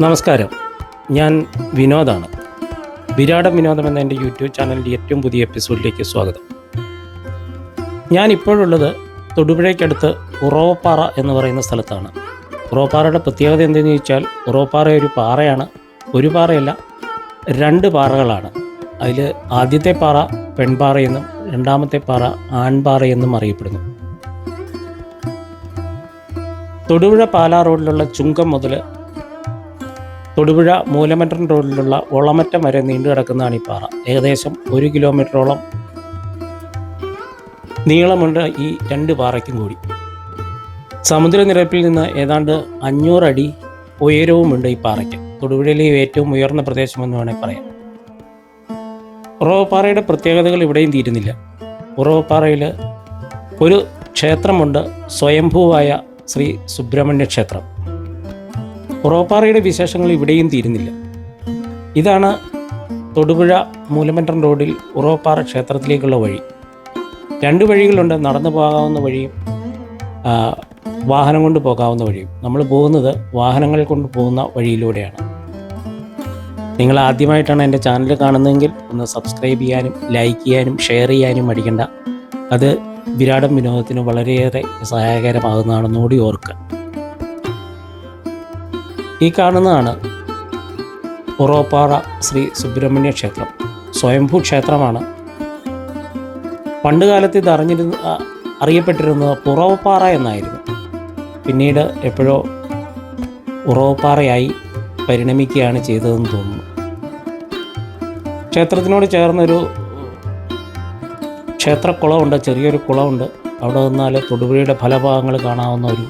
നമസ്കാരം, ഞാൻ വിനോദാണ്. വിരാടം വിനോദം എന്ന എൻ്റെ യൂട്യൂബ് ചാനലിൻ്റെ ഏറ്റവും പുതിയ എപ്പിസോഡിലേക്ക് സ്വാഗതം. ഞാൻ ഇപ്പോഴുള്ളത് തൊടുപുഴയ്ക്കടുത്ത് ഉറവപ്പാറ എന്ന് പറയുന്ന സ്ഥലത്താണ്. ഉറവപ്പാറയുടെ പ്രത്യേകത എന്തെന്ന് ചോദിച്ചാൽ, ഉറവപ്പാറ ഒരു പാറയാണ്. ഒരു പാറയല്ല, 2 പാറകളാണ്. അതിൽ ആദ്യത്തെ പാറ പെൺപാറയെന്നും രണ്ടാമത്തെ പാറ ആൺപാറയെന്നും അറിയപ്പെടുന്നു. തൊടുപുഴ പാലാ റോഡിലുള്ള ചുങ്കം മുതൽ തൊടുപുഴ മൂലമറ്റം റോഡിലുള്ള ഒളമറ്റം വരെ നീണ്ടു കിടക്കുന്നതാണ് ഈ പാറ. ഏകദേശം 1 കിലോമീറ്ററോളം നീളമുണ്ട് ഈ 2 പാറയ്ക്കും കൂടി. സമുദ്രനിരപ്പിൽ നിന്ന് ഏതാണ്ട് 500 അടി ഉയരവുമുണ്ട് ഈ പാറയ്ക്ക്. തൊടുപുഴയിലെ ഏറ്റവും ഉയർന്ന പ്രദേശമെന്ന് വേണമെങ്കിൽ പറയാം. ഉറവപ്പാറയുടെ പ്രത്യേകതകൾ ഇവിടെയും തീരുന്നില്ല. ഉറവപ്പാറയിൽ ഒരു ക്ഷേത്രമുണ്ട്, സ്വയംഭൂവായ ശ്രീ സുബ്രഹ്മണ്യ ക്ഷേത്രം. ഉറവപ്പാറയുടെ വിശേഷങ്ങൾ ഇവിടെയും തീരുന്നില്ല. ഇതാണ് തൊടുപുഴ മൂലമറ്റം റോഡിൽ ഉറവപ്പാറ ക്ഷേത്രത്തിലേക്കുള്ള വഴി. 2 വഴികളുണ്ട്, നടന്നു പോകാവുന്ന വഴിയും വാഹനം കൊണ്ട് പോകാവുന്ന വഴിയും. നമ്മൾ പോകുന്നത് വാഹനങ്ങൾ കൊണ്ട് പോകുന്ന വഴിയിലൂടെയാണ്. നിങ്ങൾ ആദ്യമായിട്ടാണ് എൻ്റെ ചാനൽ കാണുന്നതെങ്കിൽ ഒന്ന് സബ്സ്ക്രൈബ് ചെയ്യാനും ലൈക്ക് ചെയ്യാനും ഷെയർ ചെയ്യാനും മടിക്കണ്ട. അത് വിരാടം വിനോദത്തിന് വളരെയേറെ സഹായകരമാകുന്നതാണെന്ന് കൂടി ഓർക്കുക. ഈ കാണുന്നതാണ് ഉറവപ്പാറ ശ്രീ സുബ്രഹ്മണ്യ ക്ഷേത്രം. സ്വയംഭൂ ക്ഷേത്രമാണ്. പണ്ടുകാലത്ത് ഇത് അറിയപ്പെട്ടിരുന്നത് ഉറവപ്പാറ എന്നായിരുന്നു. പിന്നീട് എപ്പോഴോ ഉറവപ്പാറയായി പരിണമിക്കുകയാണ് ചെയ്തതെന്ന് തോന്നുന്നു. ക്ഷേത്രത്തിനോട് ചേർന്നൊരു ക്ഷേത്രക്കുളമുണ്ട്, ചെറിയൊരു കുളമുണ്ട്. അവിടെ നിന്നാൽ തൊടുപുഴയുടെ പല ഭാഗങ്ങൾ കാണാവുന്ന ഒരു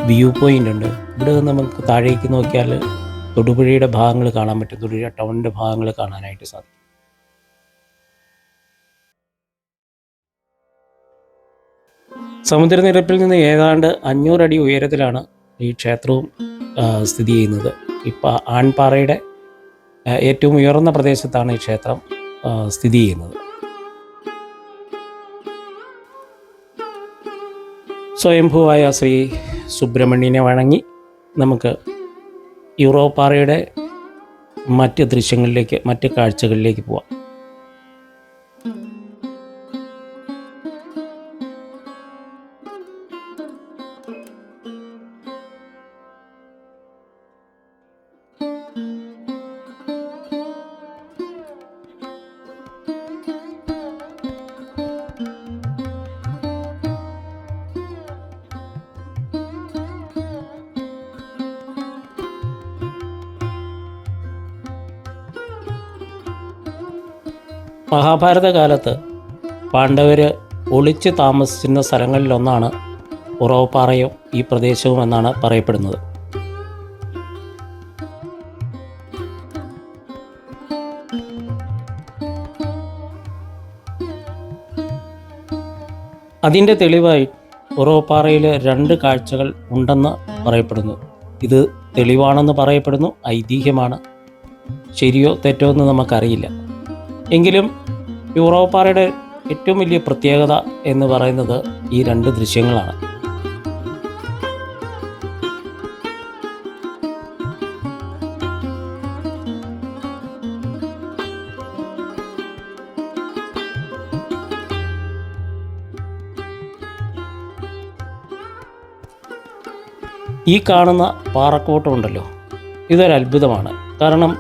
വ്യൂ പോയിൻ്റ് ഉണ്ട്. ഇവിടെ നിന്ന് നമുക്ക് താഴേക്ക് നോക്കിയാൽ തൊടുപുഴയുടെ ഭാഗങ്ങൾ കാണാൻ പറ്റും. തൊടുപുഴ ടൗണിൻ്റെ ഭാഗങ്ങൾ കാണാനായിട്ട് സാധിക്കും. സമുദ്രനിരപ്പിൽ നിന്ന് ഏതാണ്ട് 500 അടി ഉയരത്തിലാണ് ഈ ക്ഷേത്രവും സ്ഥിതി ചെയ്യുന്നത്. ഇപ്പം ആൺപാറയുടെ ഏറ്റവും ഉയർന്ന പ്രദേശത്താണ് ഈ ക്ഷേത്രം സ്ഥിതി ചെയ്യുന്നത്. സ്വയംഭൂവായ ശ്രീ സുബ്രഹ്മണ്യനെ വണങ്ങി നമുക്ക് ഉറവപ്പാറയുടെ മറ്റ് ദൃശ്യങ്ങളിലേക്ക്, മറ്റ് കാഴ്ചകളിലേക്ക് പോവാം. മഹാഭാരത കാലത്ത് പാണ്ഡവർ ഒളിച്ച് താമസിച്ചിരുന്ന സ്ഥലങ്ങളിലൊന്നാണ് ഉറവപ്പാറയും ഈ പ്രദേശവും എന്നാണ് പറയപ്പെടുന്നത്. അതിൻ്റെ തെളിവായി ഉറവപ്പാറയിൽ 2 കാഴ്ചകൾ ഉണ്ടെന്ന് പറയപ്പെടുന്നു. ഇത് തെളിവാണെന്ന് പറയപ്പെടുന്നു, ഐതിഹ്യമാണ്. ശരിയോ തെറ്റോ എന്ന് നമുക്കറിയില്ല. എങ്കിലും ഉറവപ്പാറയുടെ ഏറ്റവും വലിയ പ്രത്യേകത എന്ന് പറയുന്നത് ഈ 2 ദൃശ്യങ്ങളാണ്. ഈ കാണുന്ന പാറക്കൂട്ടമുണ്ടല്ലോ, ഇതൊരു അത്ഭുതമാണ്. കാരണം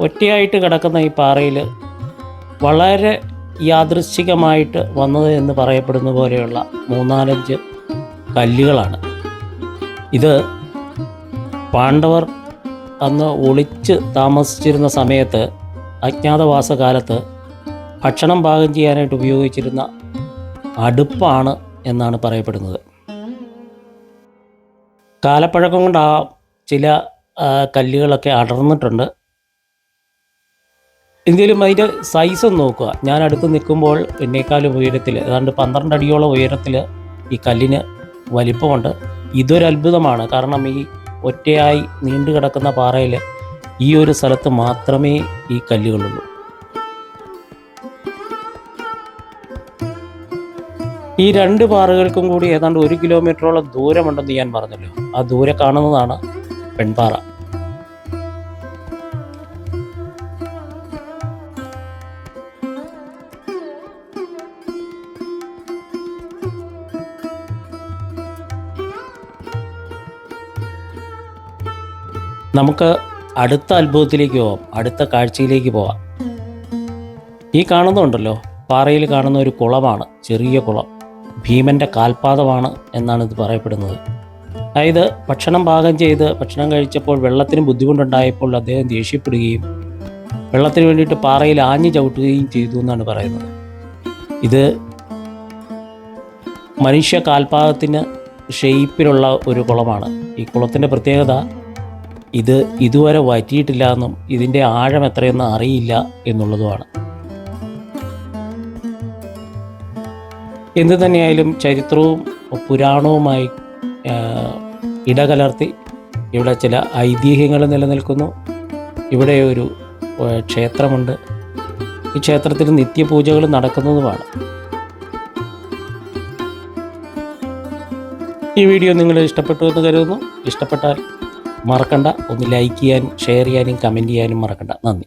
ഒറ്റയായിട്ട് കിടക്കുന്ന ഈ പാറയിൽ വളരെ യാദൃശ്ചികമായിട്ട് വന്നത് എന്ന് പറയപ്പെടുന്ന പോലെയുള്ള 3-4 കല്ലുകളാണ്. ഇത് പാണ്ഡവർ അന്ന് ഒളിച്ച് താമസിച്ചിരുന്ന സമയത്ത്, അജ്ഞാതവാസകാലത്ത് ഭക്ഷണം പാകം ചെയ്യാനായിട്ട് ഉപയോഗിച്ചിരുന്ന അടുപ്പാണ് എന്നാണ് പറയപ്പെടുന്നത്. കാലപ്പഴക്കം കൊണ്ട് ചില കല്ലുകളൊക്കെ അടർന്നിട്ടുണ്ട്. എങ്കിലും അതിൻ്റെ സൈസ് ഒന്ന് നോക്കുക. ഞാൻ അടുത്ത് നിൽക്കുമ്പോൾ എന്നേക്കാളും ഉയരത്തിൽ, ഏതാണ്ട് 12 അടിയോളം ഉയരത്തിൽ ഈ കല്ലിന് വലിപ്പമുണ്ട്. ഇതൊരു അത്ഭുതമാണ്. കാരണം ഈ ഒറ്റയായി നീണ്ടു കിടക്കുന്ന പാറയിൽ ഈ ഒരു സ്ഥലത്ത് മാത്രമേ ഈ കല്ലുകളുള്ളൂ. ഈ 2 പാറകൾക്കും കൂടി ഏതാണ്ട് 1 കിലോമീറ്ററോളം ദൂരമുണ്ടെന്ന് ഞാൻ പറഞ്ഞല്ലോ. ആ ദൂരെ കാണുന്നതാണ് പെൺപാറ. നമുക്ക് അടുത്ത അത്ഭുതത്തിലേക്ക് പോവാം, അടുത്ത കാഴ്ചയിലേക്ക് പോവാം. ഈ കാണുന്നുണ്ടല്ലോ, പാറയിൽ കാണുന്ന ഒരു കുളമാണ്, ചെറിയ കുളം. ഭീമൻ്റെ കാൽപാദമാണ് എന്നാണ് ഇത് പറയപ്പെടുന്നത്. അതായത് ഭക്ഷണം പാകം ചെയ്ത് ഭക്ഷണം കഴിച്ചപ്പോൾ വെള്ളത്തിന് ബുദ്ധിമുട്ടുണ്ടായപ്പോൾ അദ്ദേഹം ദേഷ്യപ്പെടുകയും വെള്ളത്തിന് വേണ്ടിയിട്ട് പാറയിൽ ആഞ്ഞു ചവിട്ടുകയും ചെയ്തു എന്നാണ് പറയുന്നത്. ഇത് മനുഷ്യ കാൽപാദത്തിന് ഷെയ്പ്പിലുള്ള ഒരു കുളമാണ്. ഈ കുളത്തിൻ്റെ പ്രത്യേകത ഇത് ഇതുവരെ വറ്റിയിട്ടില്ല എന്നും ഇതിൻ്റെ ആഴം എത്രയെന്ന് അറിയില്ല എന്നുള്ളതുമാണ്. എന്തു തന്നെയായാലും ചരിത്രവും പുരാണവുമായി ഇടകലർത്തി ഇവിടെ ചില ഐതിഹ്യങ്ങൾ നിലനിൽക്കുന്നു. ഇവിടെ ഒരു ക്ഷേത്രമുണ്ട്. ഈ ക്ഷേത്രത്തിൽ നിത്യപൂജകൾ നടക്കുന്നതുമാണ്. ഈ വീഡിയോ നിങ്ങൾ ഇഷ്ടപ്പെട്ടു എന്ന് കരുതുന്നു. ഇഷ്ടപ്പെട്ടാൽ മറക്കണ്ട, ഒന്ന് ലൈക്ക് ചെയ്യാനും ഷെയർ ചെയ്യാനും കമൻറ്റ് ചെയ്യാനും മറക്കണ്ട. നന്ദി.